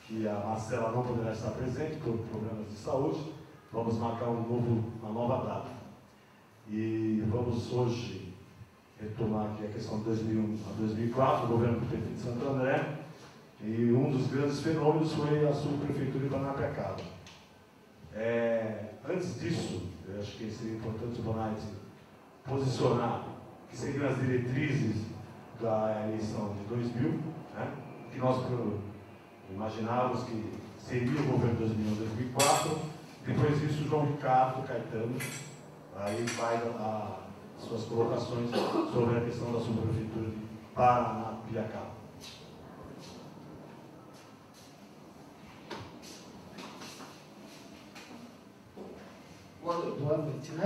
que a Marcela não poderá estar presente por problemas de saúde, vamos marcar uma nova data. E vamos hoje retomar aqui a questão de 2001 a 2004, o governo do prefeito de Santo André, e um dos grandes fenômenos foi a subprefeitura de Paranapiacaba. Antes disso, eu acho que seria importante o Bonatti posicionar que seriam as diretrizes da eleição de 2000, né, que nós imaginávamos que seria o governo de 2001 a 2004. Depois disso, João Ricardo Caetano aí vai dar as suas colocações sobre a questão da subprefeitura de Paranapiacaba. Boa noite, né?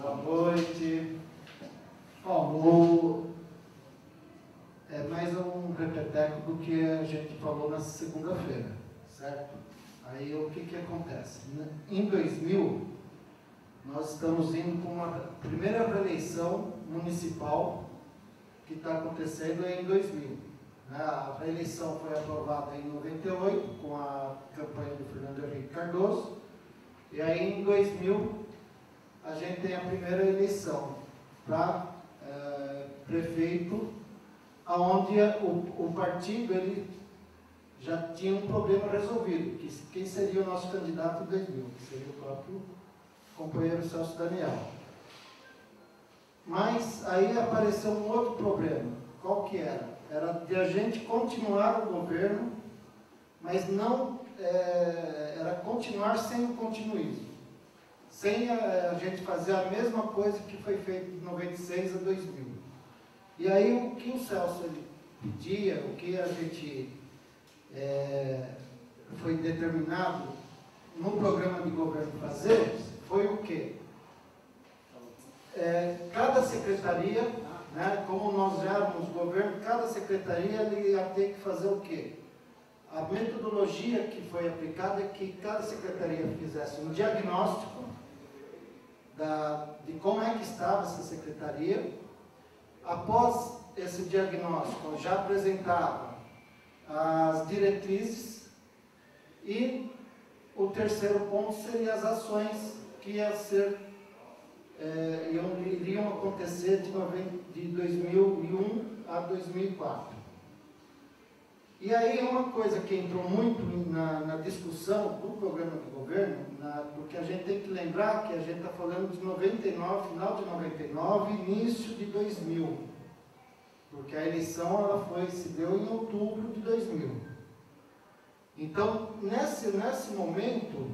Boa noite. Bom, é mais um repeteco do que a gente falou na segunda-feira, certo? Aí o que acontece? Em 2000, nós estamos indo com uma primeira reeleição municipal que está acontecendo em 2000. A reeleição foi aprovada em 98, com a campanha do Fernando Henrique Cardoso. E aí, em 2000, a gente tem a primeira eleição para prefeito, onde o partido ele já tinha um problema resolvido, que quem seria o nosso candidato em 2000, que seria o próprio companheiro Celso Daniel. Mas aí apareceu um outro problema. Qual que era? Era de a gente continuar o governo, mas não... era continuar sem o continuismo, sem a gente fazer a mesma coisa que foi feito de 96 a 2000. E aí o que o Celso ele pedia, o que a gente foi determinado no programa de governo fazer, foi o quê? Cada secretaria, né, como nós éramos governo, cada secretaria ele ia ter que fazer o quê? A metodologia que foi aplicada é que cada secretaria fizesse um diagnóstico de como é que estava essa secretaria. Após esse diagnóstico, já apresentava as diretrizes e o terceiro ponto seria as ações que iriam acontecer de 2001 a 2004. E aí uma coisa que entrou muito na discussão do programa de governo, porque a gente tem que lembrar que a gente está falando de 99, final de 99, início de 2000. Porque a eleição ela se deu em outubro de 2000. Então, nesse momento,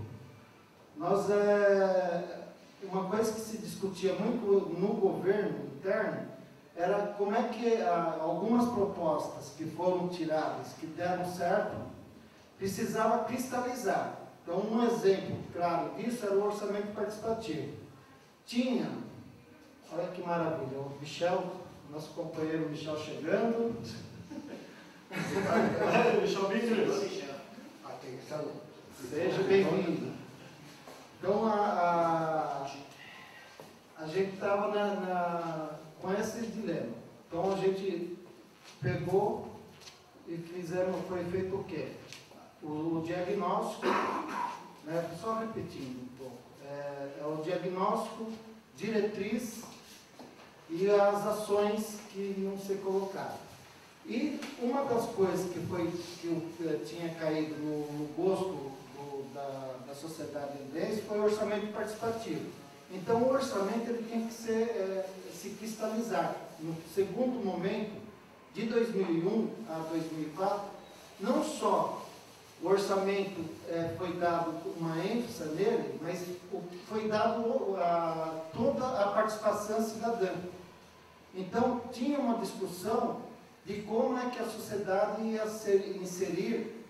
uma coisa que se discutia muito no governo interno, era como é que algumas propostas que foram tiradas, que deram certo, precisava cristalizar. Então, um exemplo claro disso era o orçamento participativo. Tinha, olha que maravilha, o Michel, nosso companheiro Michel chegando. Michel, seja bem-vindo. Então, a gente estava com esse dilema. Então a gente pegou e foi feito o quê? O diagnóstico, né, só repetindo um pouco, é o diagnóstico, diretriz e as ações que iam ser colocadas. E uma das coisas que tinha caído no gosto da sociedade andense foi o orçamento participativo. Então o orçamento ele tem que se cristalizar. No segundo momento, de 2001 a 2004, não só o orçamento foi dado uma ênfase nele, mas foi dado toda a participação cidadã. Então tinha uma discussão de como é que a sociedade ia se inserir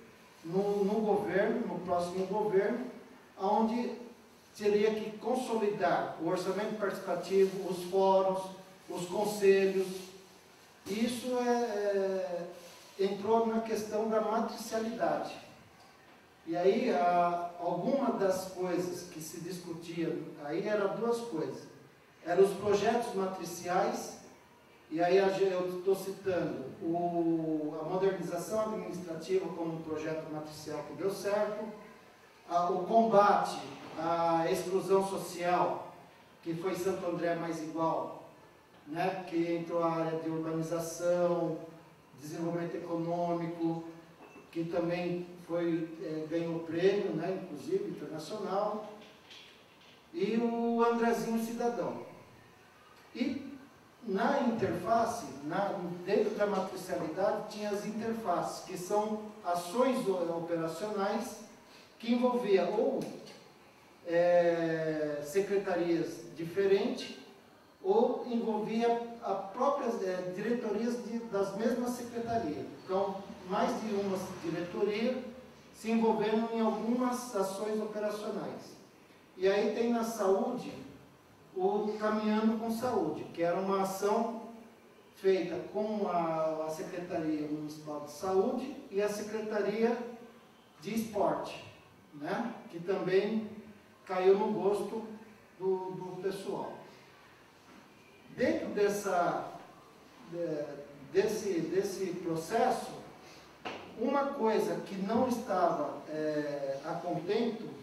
no governo, no próximo governo, onde teria que consolidar o orçamento participativo, os fóruns, os conselhos. Isso entrou na questão da matricialidade. E aí, alguma das coisas que se discutia, aí eram duas coisas. Eram os projetos matriciais E aí eu estou citando a modernização administrativa como um projeto matricial que deu certo, o combate à exclusão social, que foi Santo André mais igual, né, que entrou a área de urbanização, desenvolvimento econômico, que também ganhou prêmio, né, inclusive internacional, e o Andrezinho Cidadão. E na interface, dentro da matricialidade, tinha as interfaces, que são ações operacionais que envolvia ou secretarias diferentes, ou envolvia as próprias diretorias das mesmas secretarias. Então, mais de uma diretoria se envolvendo em algumas ações operacionais. E aí tem na saúde o Caminhando com Saúde, que era uma ação feita com a Secretaria Municipal de Saúde e a Secretaria de Esporte, né? Que também caiu no gosto do pessoal. Dentro desse processo, uma coisa que não estava a contento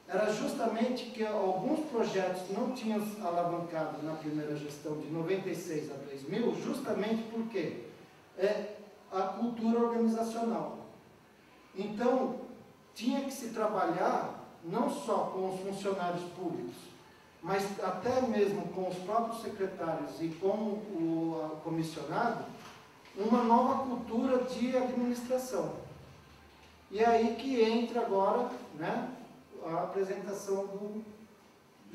era justamente que alguns projetos não tinham alavancado na primeira gestão de 96 a 2000, justamente porque a cultura organizacional. Então, tinha que se trabalhar não só com os funcionários públicos, mas até mesmo com os próprios secretários e com o comissionado, uma nova cultura de administração. E é aí que entra agora, né, a apresentação do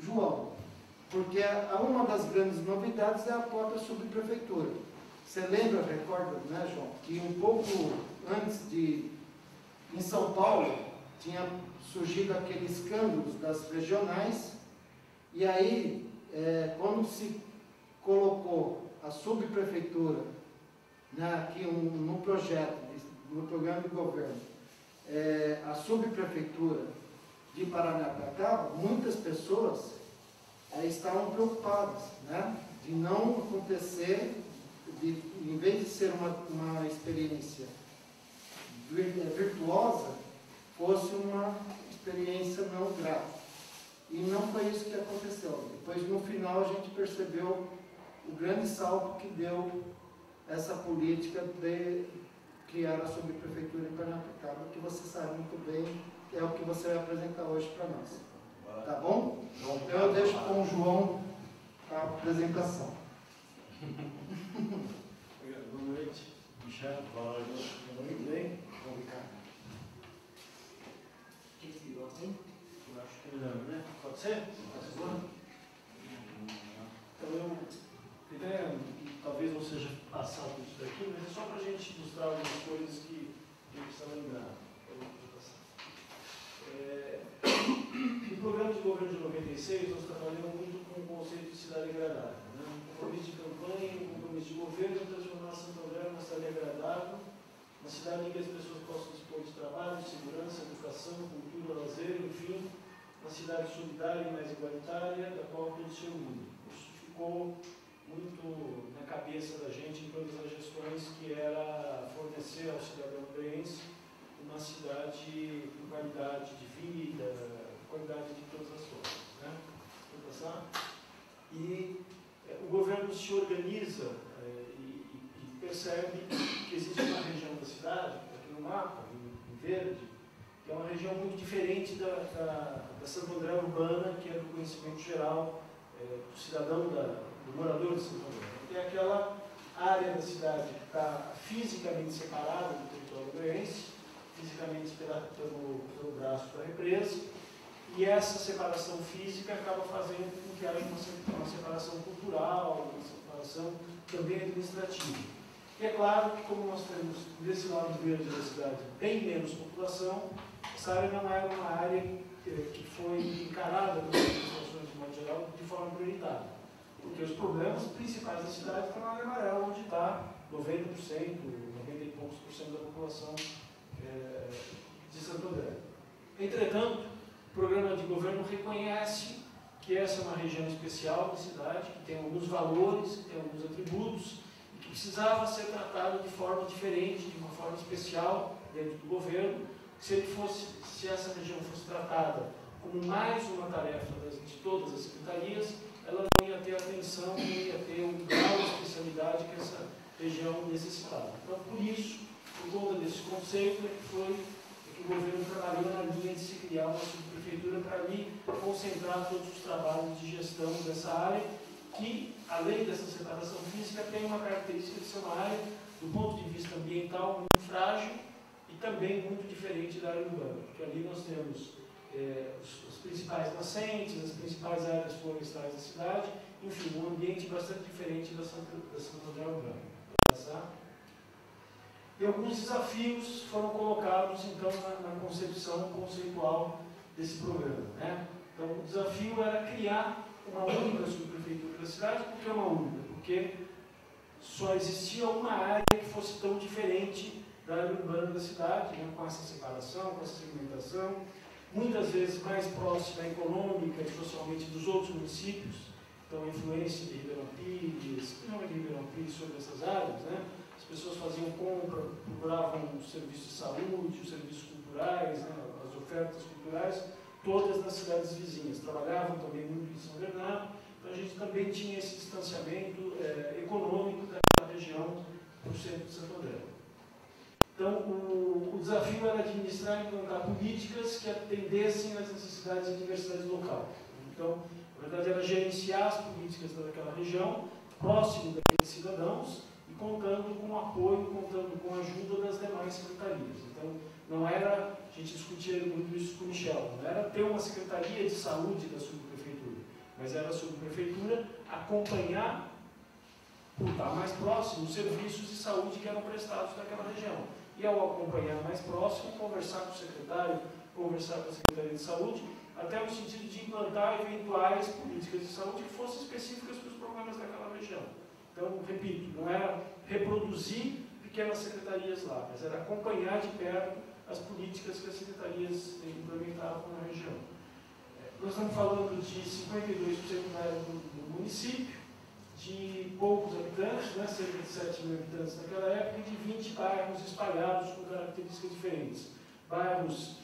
João. Porque uma das grandes novidades é a própria subprefeitura. Você lembra, recorda, né, João, que um pouco antes em São Paulo, tinha surgido aquele escândalo das regionais, e aí, quando se colocou a subprefeitura, né, aqui no projeto, no programa de governo, a subprefeitura de Paranapiacaba, muitas pessoas estavam preocupadas, né, de não acontecer, em vez de ser uma experiência virtuosa, fosse uma experiência não grata. E não foi isso que aconteceu. Depois, no final, a gente percebeu o grande salto que deu essa política de criar a subprefeitura em Paranapiacaba, que você sabe muito bem, que é o que você vai apresentar hoje para nós. Tá bom? Então eu deixo com o João a apresentação. Boa noite, Michel. Boa noite. Muito bem. Vamos cá. Eu acho que é melhor, né? Pode ser? Então eu queria, talvez não seja passar tudo isso daqui, mas é só para a gente mostrar algumas coisas que a gente precisa lembrar. No programa de governo de 96, nós trabalhamos muito com o conceito de cidade agradável. Né? Um compromisso de campanha, um compromisso de governo, transformar Santo André numa cidade agradável, uma cidade em que as pessoas possam dispor de trabalho, segurança, educação, cultura, lazer, enfim, uma cidade solidária e mais igualitária, da qual todos se orgulham. Isso ficou muito na cabeça da gente em todas as gestões, que era fornecer ao cidadão andreense uma cidade com qualidade de vida, qualidade de todas as formas. Né? Vou passar. E o governo se organiza e percebe que existe uma região da cidade, aqui no mapa, em verde, que é uma região muito diferente da Santo André urbana, que é do conhecimento geral do cidadão, do morador de Santo André. Tem aquela área da cidade que está fisicamente separada do território andreense, fisicamente pelo braço da represa, e essa separação física acaba fazendo com que haja uma separação cultural, uma separação também administrativa. E é claro que, como nós temos desse lado verde da cidade bem menos população, essa área não era uma área que foi encarada pelas administrações de modo geral de forma prioritária, porque os problemas principais da cidade estão na área amarela, onde está 90%, 90 e poucos por cento da população de Santo André. Entretanto, o programa de governo reconhece que essa é uma região especial da cidade, que tem alguns valores, que tem alguns atributos, precisava ser tratado de forma diferente, de uma forma especial dentro do governo, se essa região fosse tratada como mais uma tarefa de todas as secretarias, ela não ia ter atenção, não ia ter um grau de especialidade que essa região necessitava. Então, por isso, por conta desse conceito, que o governo trabalhou na linha de se criar uma subprefeitura para ali concentrar todos os trabalhos de gestão dessa área, que, além dessa separação física, tem uma característica de ser uma área, do ponto de vista ambiental, muito frágil e também muito diferente da área urbana, porque ali nós temos os principais nascentes, as principais áreas florestais da cidade, enfim, um ambiente bastante diferente da Santo André urbana. E alguns desafios foram colocados, então, na concepção conceitual desse programa, né? Então, o desafio era criar uma única subprefeitura da cidade. Por que uma única? Porque só existia uma área que fosse tão diferente da área urbana da cidade, né? Com essa separação, com essa segmentação, muitas vezes mais próxima econômica e socialmente dos outros municípios. Então, a influência de Ribeirão Pires, principalmente de Ribeirão Pires, sobre essas áreas, né? As pessoas faziam compra, procuravam os serviços de saúde, os serviços culturais, né? As ofertas culturais, todas nas cidades vizinhas. Trabalhavam também muito em São Bernardo, então a gente também tinha esse distanciamento econômico daquela região para o centro de Santo André. Então, o desafio era administrar e implantar políticas que atendessem às necessidades e diversidades locais. Então, na verdade, era gerenciar as políticas daquela região, próximo daqueles cidadãos, e contando com o apoio, contando com a ajuda das demais secretarias. Então, não era, a gente discutia muito isso com o Michel, não era ter uma secretaria de saúde da subprefeitura, mas era a subprefeitura acompanhar, por estar mais próximo, os serviços de saúde que eram prestados naquela região. E ao acompanhar mais próximo, conversar com o secretário, conversar com a Secretaria de Saúde, até no sentido de implantar eventuais políticas de saúde que fossem específicas para os problemas daquela região. Então, repito, não era reproduzir pequenas secretarias lá, mas era acompanhar de perto as políticas que as secretarias implementavam na região. Nós estamos falando de 52% da área do município, de poucos habitantes, né, cerca de 7 mil habitantes naquela época, e de 20 bairros espalhados com características diferentes. Bairros,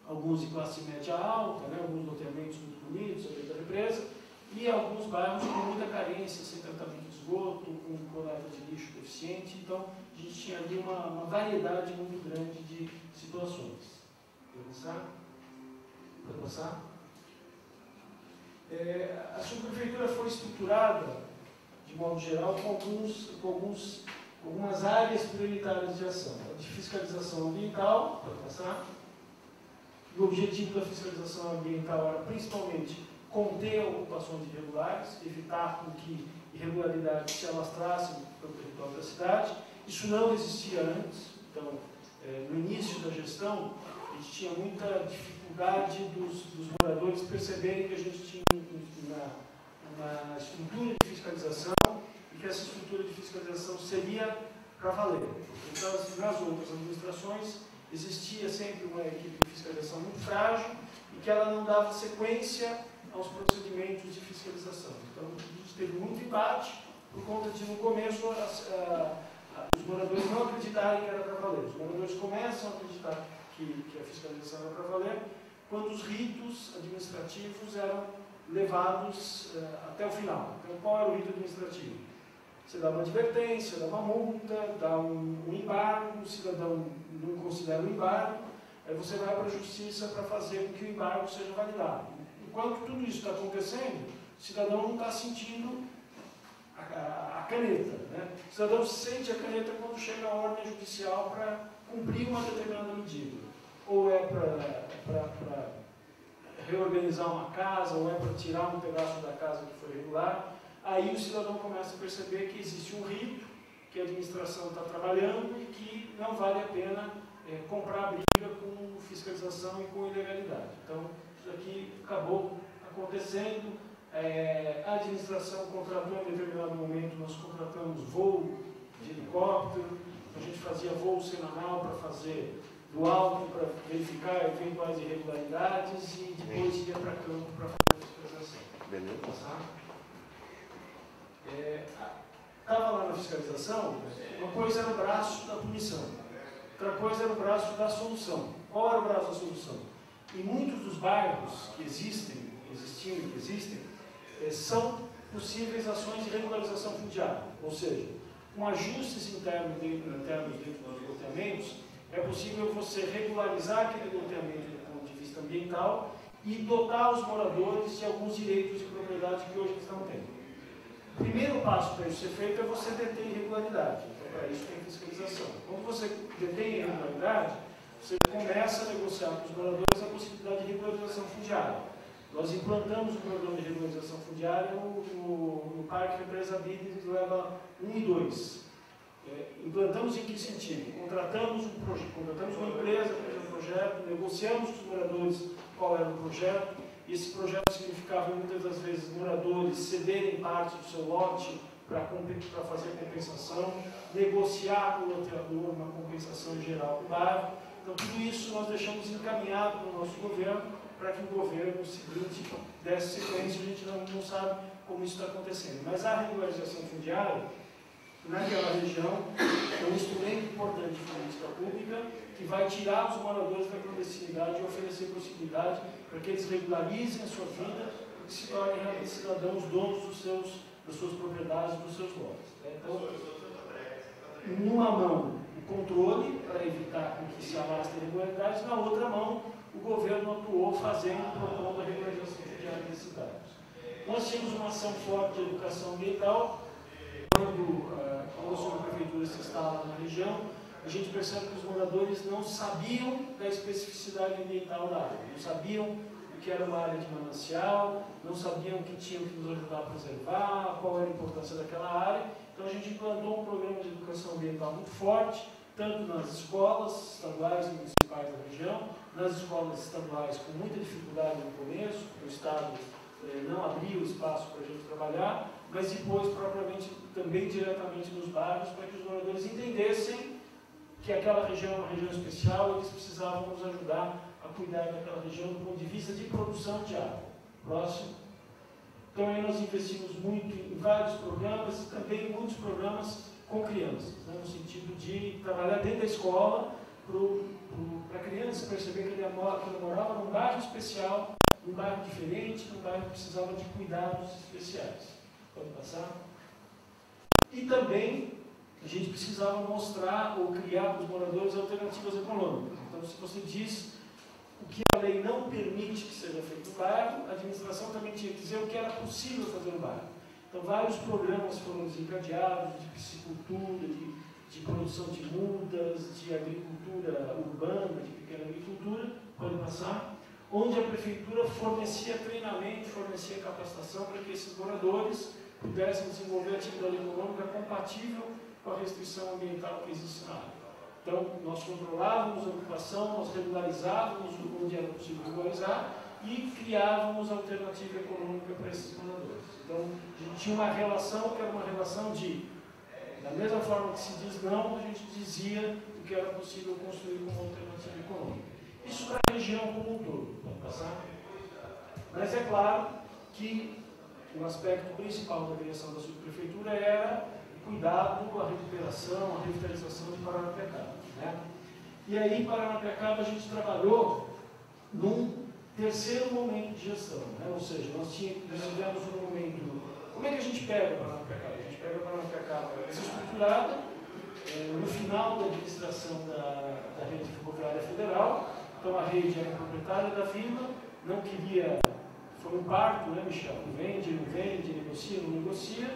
alguns de classe média alta, né, alguns loteamentos muito bonitos, ali da represa, e alguns bairros com muita carência, sem tratamento de esgoto, com coleta de lixo deficiente. Então, a gente tinha ali uma variedade muito grande de situações. Pode passar? A subprefeitura foi estruturada, de modo geral, com algumas áreas prioritárias de ação. A de fiscalização ambiental, pode passar. E o objetivo da fiscalização ambiental era principalmente conter a ocupação de irregulares, evitar com que irregularidades se alastrassem pelo território da cidade. Isso não existia antes. Então, no início da gestão, a gente tinha muita dificuldade dos moradores perceberem que a gente tinha uma estrutura de fiscalização e que essa estrutura de fiscalização seria para valer. Então, nas outras administrações, existia sempre uma equipe de fiscalização muito frágil e que ela não dava sequência aos procedimentos de fiscalização. Então, a gente teve muito embate por conta de, no começo, os moradores não acreditarem que era para valer. Os moradores começam a acreditar que a fiscalização era para valer quando os ritos administrativos eram levados até o final. Então, qual era o rito administrativo? Você dá uma advertência, dá uma multa, dá um embargo, o cidadão não considera o embargo, aí você vai para a justiça para fazer com que o embargo seja validado. Enquanto tudo isso está acontecendo, o cidadão não está sentindo a caneta, né? O cidadão sente a caneta quando chega a ordem judicial para cumprir uma determinada medida. Ou é para reorganizar uma casa, ou é para tirar um pedaço da casa que foi irregular. Aí o cidadão começa a perceber que existe um rito, que a administração está trabalhando e que não vale a pena comprar a briga com fiscalização e com ilegalidade. Então, isso aqui acabou acontecendo. A administração contratou em determinado momento, nós contratamos voo de helicóptero, a gente fazia voo semanal para fazer do alto, para verificar eventuais irregularidades e depois ia para campo para fazer a fiscalização. Beleza. estava lá na fiscalização, uma coisa era o braço da punição, outra coisa era o braço da solução. Qual era o braço da solução? Em muitos dos bairros que existiam e que existem, são possíveis ações de regularização fundiária, ou seja, com ajustes internos dentro dos loteamentos, é possível você regularizar aquele loteamento do ponto de vista ambiental e dotar os moradores de alguns direitos de propriedade que hoje eles não têm. O primeiro passo para isso ser feito é você deter irregularidade. Então, para isso tem fiscalização. Quando você detém irregularidade, você começa a negociar com os moradores a possibilidade de regularização fundiária. Nós implantamos o programa de regularização fundiária no Parque Represa Bídeos, leva 1 e 2. Implantamos em que sentido? Contratamos uma empresa para fazer um projeto, negociamos com os moradores qual era o projeto. Esse projeto significava muitas das vezes moradores cederem parte do seu lote para fazer compensação, negociar com o loteador uma compensação geral para o bairro. Então, tudo isso nós deixamos encaminhado no nosso governo para que o governo seguinte desse sequência. A gente não sabe como isso está acontecendo. Mas a regularização fundiária, naquela região, é um instrumento importante de política pública que vai tirar os moradores da clandestinidade e oferecer possibilidade para que eles regularizem a sua vida e se tornem realmente cidadãos donos das suas propriedades, dos seus lotes. Então, numa mão, o controle para evitar que se alastre irregularidades, na outra mão, o governo atuou propondo a regularização fundiária das cidades. Nós tínhamos uma ação forte de educação ambiental. Quando a subprefeitura se instala na região, a gente percebe que os moradores não sabiam da especificidade ambiental da área, não sabiam o que era uma área de manancial, não sabiam que tinham que nos ajudar a preservar, qual era a importância daquela área. Então a gente implantou um programa de educação ambiental muito forte, tanto nas escolas estaduais e municipais da região, nas escolas estaduais com muita dificuldade no começo, o Estado não abriu espaço para a gente trabalhar, mas depois, propriamente, também diretamente nos bairros, para que os moradores entendessem que aquela região é uma região especial e eles precisavam nos ajudar a cuidar daquela região do ponto de vista de produção de água. Próximo. Então, aí nós investimos muito em vários programas e também em muitos programas com crianças, né, no sentido de trabalhar dentro da escola para a criança perceber que ele morava num bairro especial, num bairro diferente, num bairro que precisava de cuidados especiais. Pode passar? E também a gente precisava mostrar ou criar para os moradores alternativas econômicas. Então, se você diz o que a lei não permite que seja feito no bairro, a administração também tinha que dizer o que era possível fazer no bairro. Então, vários programas foram desencadeados de piscicultura, de produção de mudas, de agricultura urbana, de pequena agricultura, pode passar, onde a prefeitura fornecia treinamento, fornecia capacitação para que esses moradores pudessem desenvolver atividade econômica compatível com a restrição ambiental que existe na área. Então, nós controlávamos a ocupação, nós regularizávamos onde era possível regularizar e criávamos alternativa econômica para esses moradores. Então, a gente tinha uma relação que era uma relação de, da mesma forma que se diz não, a gente dizia o que era possível construir como alternativa econômica. Isso para a região como um todo, pode passar? Mas é claro que o aspecto principal da criação da subprefeitura era o cuidado, a recuperação, a revitalização de Paranapiacaba, né? E aí, em Paranapiacaba, a gente trabalhou num terceiro momento de gestão, né? Ou seja, nós tivemos um momento... Como é que a gente pega Paranapiacaba? A gente pega Paranapiacaba desestruturada, no final da administração da rede ferroviária federal. Então, a rede era proprietária da firma, não queria... Foi um parto, né, Michel? Vende, não vende, negocia, não negocia,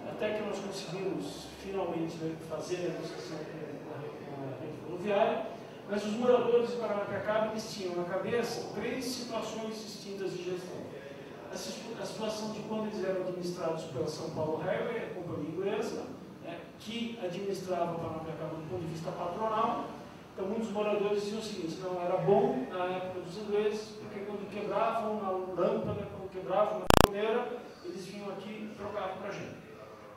até que nós conseguimos finalmente, né, fazer a negociação com a rede ferroviária, mas os moradores de Paranapiacaba eles tinham na cabeça 3 situações distintas de gestão. A situação de quando eles eram administrados pela São Paulo Railway, a companhia inglesa, né, que administrava Paranapiacaba do ponto de vista patronal. Então, muitos moradores diziam o seguinte: não, era bom na época dos ingleses, porque quando quebravam na lâmpada, quando quebravam na torneira, eles vinham aqui e trocavam para a gente.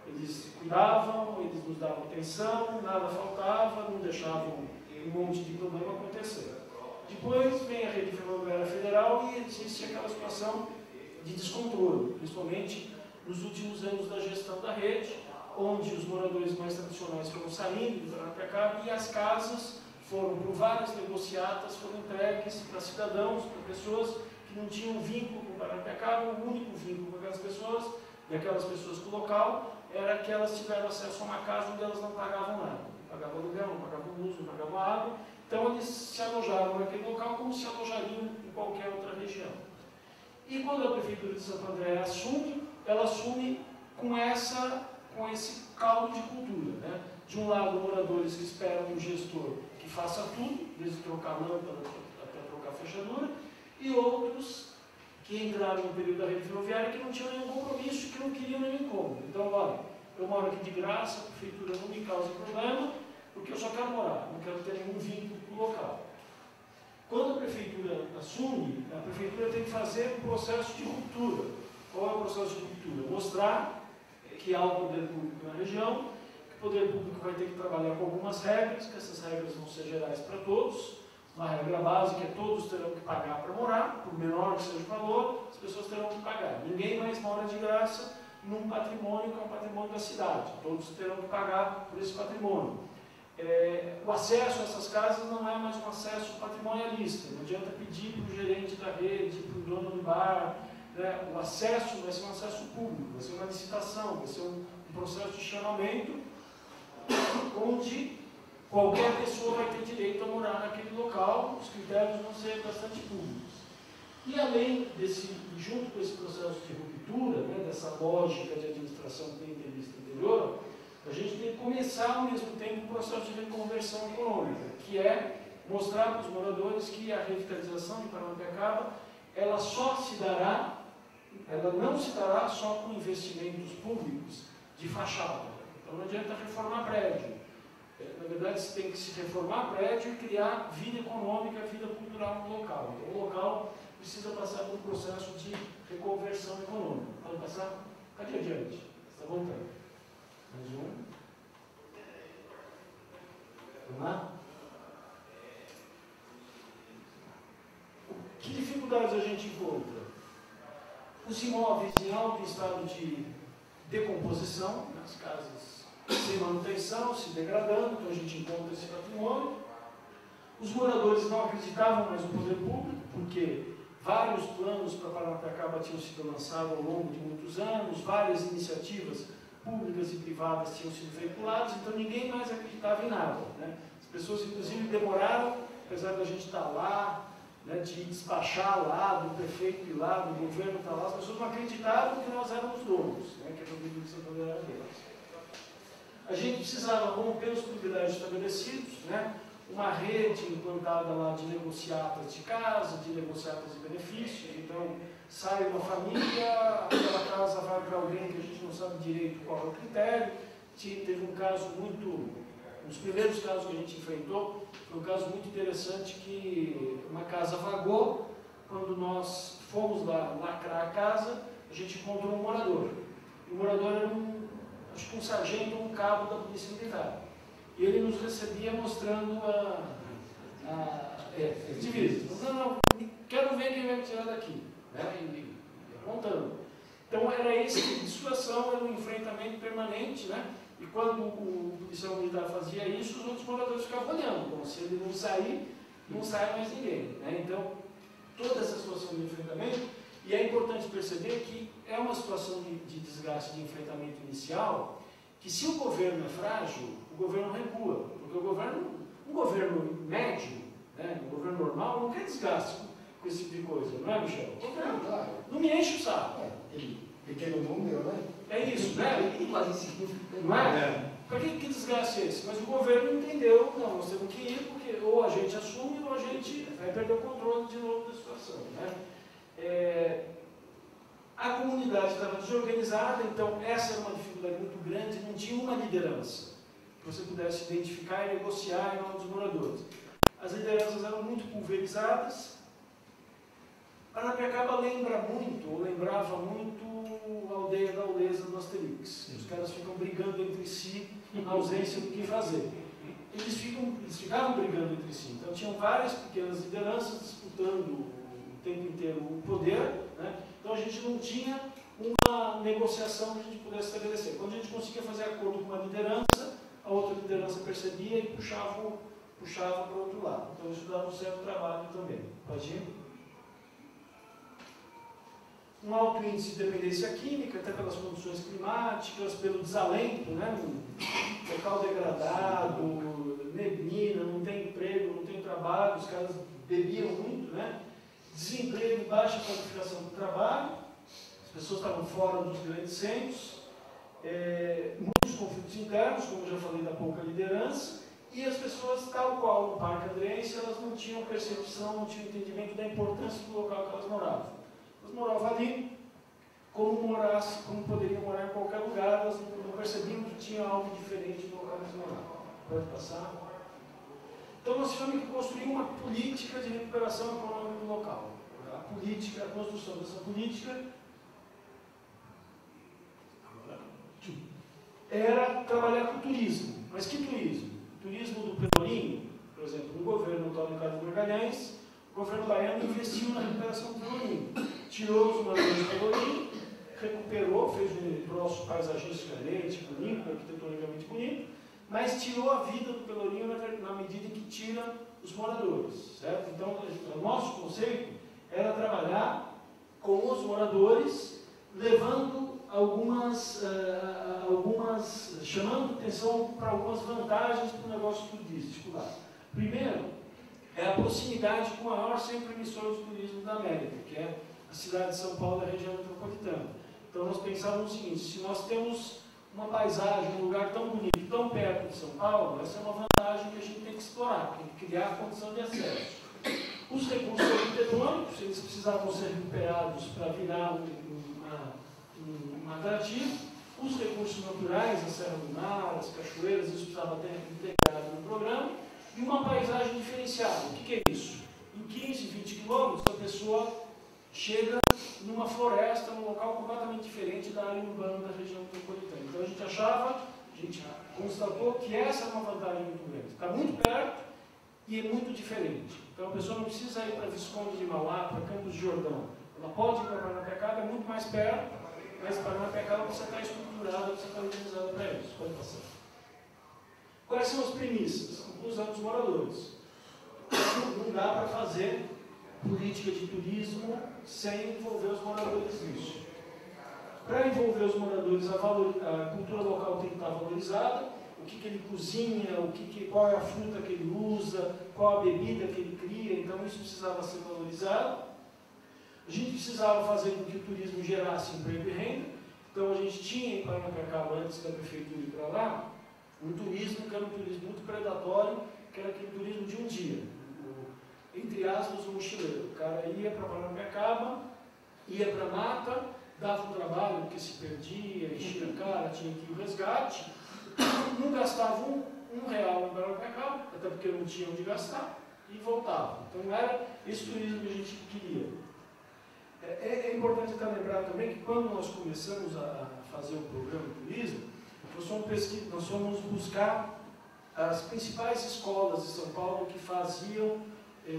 Eles cuidavam, eles nos davam atenção, nada faltava, não deixavam um monte de problema acontecer. Depois vem a rede ferroviária federal e existe aquela situação de descontrole, principalmente nos últimos anos da gestão da rede, onde os moradores mais tradicionais foram saindo de Paranapiacaba e as casas foram, por várias negociatas, foram entregues para cidadãos, para pessoas que não tinham vínculo com Paranapiacaba. O único vínculo com aquelas pessoas, e aquelas pessoas com o local, era que elas tiveram acesso a uma casa onde elas não pagavam nada. Não pagavam aluguel, não pagavam luz, não pagavam água. Então eles se alojaram naquele local como se alojariam em qualquer outra região. E quando a Prefeitura de Santo André assume, ela assume com esse caldo de cultura, né? De um lado, moradores que esperam um gestor que faça tudo, desde trocar lâmpada até trocar fechadura, e outros que entraram no período da rede ferroviária que não tinham nenhum compromisso e que não queriam nenhum incômodo. Então, olha, eu moro aqui de graça, a Prefeitura não me causa problema, porque eu só quero morar, não quero ter nenhum vínculo com o local. Quando a Prefeitura assume, a Prefeitura tem que fazer um processo de ruptura. Qual é o processo de ruptura? Mostrar que há o poder público na região, que o poder público vai ter que trabalhar com algumas regras, que essas regras vão ser gerais para todos. Uma regra básica é todos terão que pagar para morar, por menor que seja o valor, as pessoas terão que pagar. Ninguém mais mora de graça num patrimônio que é um patrimônio da cidade. Todos terão que pagar por esse patrimônio. O acesso a essas casas não é mais um acesso patrimonialista. Não adianta pedir para o gerente da rede, para o dono do bar. Né? O acesso vai ser um acesso público, vai ser uma licitação, vai ser um processo de chamamento onde qualquer pessoa vai ter direito a morar naquele local. Os critérios vão ser bastante públicos. E além desse, junto com esse processo de ruptura, né, dessa lógica de administração clientelista anterior, a gente tem que começar ao mesmo tempo um processo de reconversão econômica, que é mostrar para os moradores que a revitalização de Paranapiacaba, ela não se dará só com investimentos públicos de fachada. Então não adianta reformar prédio. Na verdade, você tem que se reformar prédio e criar vida econômica, vida cultural no local. Então o local precisa passar por um processo de reconversão econômica. Pode passar? Cadê adiante? Está voltando. Mais um. Vamos lá? Que dificuldades a gente encontra? Os imóveis em alto estado de decomposição, as casas sem manutenção, se degradando, então a gente encontra esse patrimônio. Os moradores não acreditavam mais no poder público, porque vários planos para Paranapiacaba tinham sido lançados ao longo de muitos anos, várias iniciativas públicas e privadas tinham sido veiculadas, então ninguém mais acreditava em nada. Né? As pessoas, inclusive, demoraram, apesar da gente estar lá, né, de despachar lá, do prefeito ir lá, do governo estar lá, as pessoas não acreditavam que nós éramos donos, né, que a Prefeitura de Santo André era deles. A gente precisava romper os privilégios estabelecidos, né, uma rede implantada lá de negociatas de casa, de negociatas de benefícios. Então, sai uma família, aquela casa vai para alguém que a gente não sabe direito qual é o critério. Teve um caso um dos primeiros casos que a gente enfrentou, foi um caso muito interessante que uma casa vagou. Quando nós fomos lá lacrar a casa, a gente encontrou um morador. E o morador era acho que um sargento ou um cabo da Polícia Militar. E ele nos recebia mostrando as divisas. Não, quero ver quem vai me tirar daqui. Né? E apontando. Então era esse tipo de situação, era um enfrentamento permanente, né? E quando o policial militar fazia isso, os outros moradores ficavam olhando. Bom, se ele não sair, não sai mais ninguém. Né? Então, toda essa situação de enfrentamento, e é importante perceber que é uma situação de desgaste de enfrentamento inicial, que se o governo é frágil, o governo recua. Porque um governo médio, né, um governo normal, não quer desgaste com esse tipo de coisa, não é, Michel? Não me enche o saco. Pequeno número, né? É isso, né? Não é? Para que desgaste é esse? Mas o governo entendeu, não, nós temos que ir, porque ou a gente assume ou a gente vai perder o controle de novo da situação. Né? A comunidade estava desorganizada, então essa era uma dificuldade muito grande, não tinha uma liderança que você pudesse identificar e negociar em nome dos moradores. As lideranças eram muito pulverizadas. Paranapiacaba lembrava muito a aldeia da Gaulesa do Asterix. Os caras ficam brigando entre si na ausência do que fazer. Eles ficavam brigando entre si. Então tinham várias pequenas lideranças disputando o tempo inteiro o poder. Né? Então a gente não tinha uma negociação que a gente pudesse estabelecer. Quando a gente conseguia fazer acordo com uma liderança, a outra liderança percebia e puxava para o outro lado. Então isso dava um certo trabalho também. Pode ir? Um alto índice de dependência química, até pelas condições climáticas, pelo desalento, né? Um local degradado, neblina, não tem emprego, não tem trabalho, os caras bebiam muito, né? Desemprego, baixa qualificação do trabalho, as pessoas estavam fora dos grandes centros, muitos conflitos internos, como já falei, da pouca liderança, e as pessoas, tal qual no Parque Andreense, elas não tinham percepção, não tinham entendimento da importância do local que elas moravam. Elas moravam ali, como poderiam morar em qualquer lugar, elas não percebiam que tinha algo diferente no local que elas moravam. Pode passar? Então nós tivemos que construir uma política de recuperação econômica do local. A construção dessa política era trabalhar com turismo. Mas que turismo? Turismo do Pelourinho, por exemplo, no governo Antônio Carlos Magalhães, o governo baiano investiu na recuperação do Pelourinho. Tirou os moradores do Pelourinho, recuperou, fez um troço paisagístico bonito, arquitetonicamente bonito, mas tirou a vida do Pelourinho na medida em que tira os moradores, certo? Então, o nosso conceito era trabalhar com os moradores, levando chamando atenção para algumas vantagens para o negócio turístico lá. Primeiro, é a proximidade com o maior centro emissor de turismo da América, que é a cidade de São Paulo e a região metropolitana. Então, nós pensávamos o seguinte: se nós temos uma paisagem, um lugar tão bonito, tão perto de São Paulo, essa é uma vantagem que a gente tem que explorar, tem que criar a condição de acesso. Os recursos arquitetônicos, eles precisavam ser recuperados para virar um atrativo. Os recursos naturais, a Serra do Mar, as cachoeiras, isso precisava ter integrado no programa. E uma paisagem diferenciada. O que é isso? Em 15, 20 quilômetros, a pessoa chega numa floresta, num local completamente diferente da área urbana da região metropolitana. Então a gente constatou que essa é uma vantagem muito grande. Está muito perto e é muito diferente. Então a pessoa não precisa ir para Visconde de Mauá, para Campos de Jordão. Ela pode ir para Paranapiacaba, é muito mais perto, mas Paranapiacaba precisa estar estruturada, precisa estar organizada para isso. Pode passar. Quais são as premissas? Inclusão dos moradores. Não dá para fazer política de turismo sem envolver os moradores nisso. Para envolver os moradores, a cultura local tem que estar valorizada, o que ele cozinha, qual é a fruta que ele usa, qual a bebida que ele cria, então isso precisava ser valorizado. A gente precisava fazer com que o turismo gerasse emprego e renda, então a gente tinha em Paranapiacaba, antes da prefeitura ir para lá, um turismo que era um turismo muito predatório, que era aquele turismo de um dia. Entre aspas, o mochileiro. O cara ia para Paranapiacaba, ia para a mata, dava um trabalho, porque se perdia, enchia a cara, tinha que ir o resgate, não gastava um real em Paranapiacaba, até porque não tinha onde gastar, e voltava. Então era esse turismo que a gente queria. É importante até lembrar também que quando nós começamos a fazer o programa de turismo, nós fomos buscar as principais escolas de São Paulo que faziam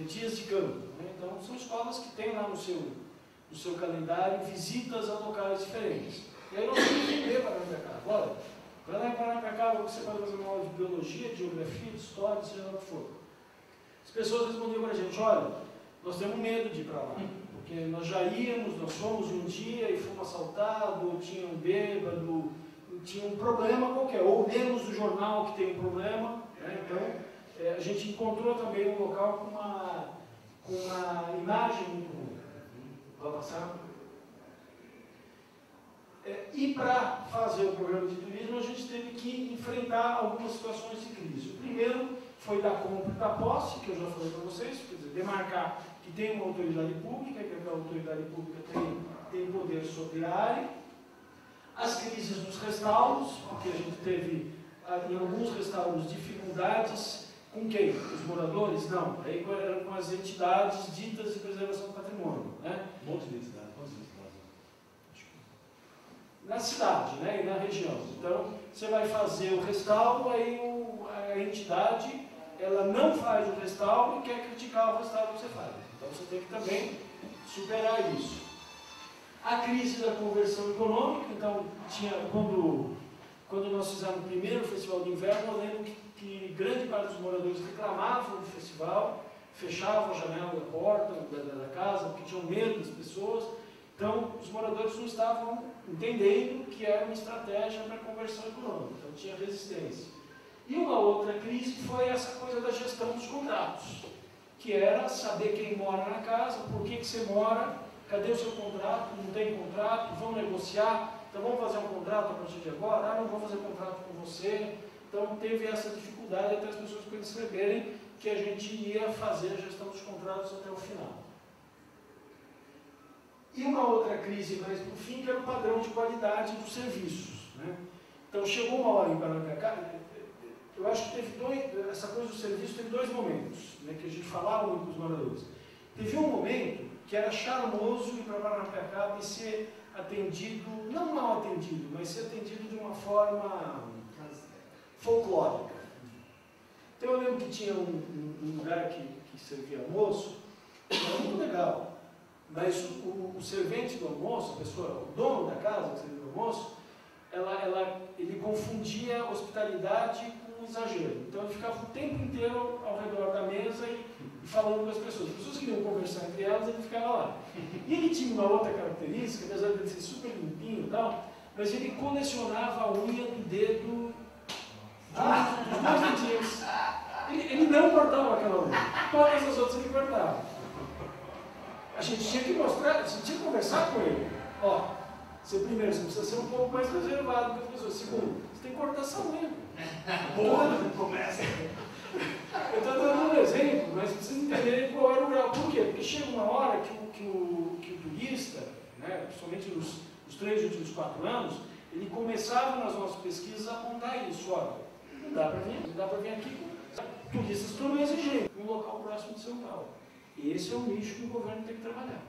dias de campo. Né? Então, são escolas que têm lá no seu calendário visitas a locais diferentes. E aí nós vamos vender para Paranapiacaba. Olha, para lá em Paranapiacaba você pode fazer uma aula de biologia, de geografia, de história, seja lá o que for. As pessoas respondiam para a gente: olha, nós temos medo de ir para lá, porque nós já íamos, nós fomos um dia e fomos assaltados, ou tinha um bêbado, tinha um problema qualquer, ou menos do jornal que tem um problema. Né? Então, a gente encontrou também um local com uma imagem muito ruim. Vai passar? E para fazer o programa de turismo, a gente teve que enfrentar algumas situações de crise. O primeiro foi da compra da posse, que eu já falei para vocês, quer dizer, demarcar que tem uma autoridade pública, que aquela autoridade pública tem poder sobre a área. As crises dos restauros, porque a gente teve em alguns restauros dificuldades com quem? Os moradores? Não, aí eram com as entidades ditas de preservação do patrimônio. Né? Um monte de entidades, quantas entidades? Na cidade, né, e na região. Então, você vai fazer o restauro, aí a entidade ela não faz o restauro e quer criticar o restauro que você faz. Então, você tem que também superar isso. A crise da conversão econômica, então, quando nós fizemos o primeiro festival de inverno, eu lembro que grande parte dos moradores reclamavam do festival, fechavam a janela da porta da casa, porque tinham medo das pessoas. Então, os moradores não estavam entendendo que era uma estratégia para a conversão econômica, então tinha resistência. E uma outra crise foi essa coisa da gestão dos contratos, que era saber quem mora na casa, por que você mora, cadê o seu contrato, não tem contrato, vamos negociar, então vamos fazer um contrato a partir de agora, não vou fazer contrato com você. Então teve essa dificuldade até as pessoas perceberem que a gente ia fazer a gestão dos contratos até o final. E uma outra crise mais por fim, que era o padrão de qualidade dos serviços, né? Então chegou uma hora em Paranapiacá, eu acho que teve essa coisa do serviço teve dois momentos, né, que a gente falava muito com os moradores. Teve um momento que era charmoso ir para Paranapiacá e ser atendido, não mal atendido, mas ser atendido de uma forma folclórica. Então eu lembro que tinha um lugar que servia almoço, era muito legal. Mas o servente do almoço, a pessoa, o dono da casa que servia o almoço, ele confundia hospitalidade com exagero. Então ele ficava o tempo inteiro ao redor da mesa e falando com as pessoas. As pessoas queriam conversar entre elas, ele ficava lá. E ele tinha uma outra característica, apesar de ele ser super limpinho e tal, mas ele colecionava a unha do dedo dos dois dedinhos. Ele não cortava aquela unha. Todas as outras ele cortava. A gente tinha que mostrar, a gente tinha que conversar com ele. Ó, primeiro, você precisa ser um pouco mais reservado com as pessoas. Segundo, você tem que cortar essa unha. Boa, começa. Eu estou dando um exemplo, mas precisa entender qual era o grau. Por quê? Porque chega uma hora que o turista, né, principalmente nos 3 últimos 4 anos, ele começava nas nossas pesquisas a apontar isso. Olha, não dá para vir aqui com turistas estão exigentes, um local próximo de São Paulo. E esse é o nicho que o governo tem que trabalhar.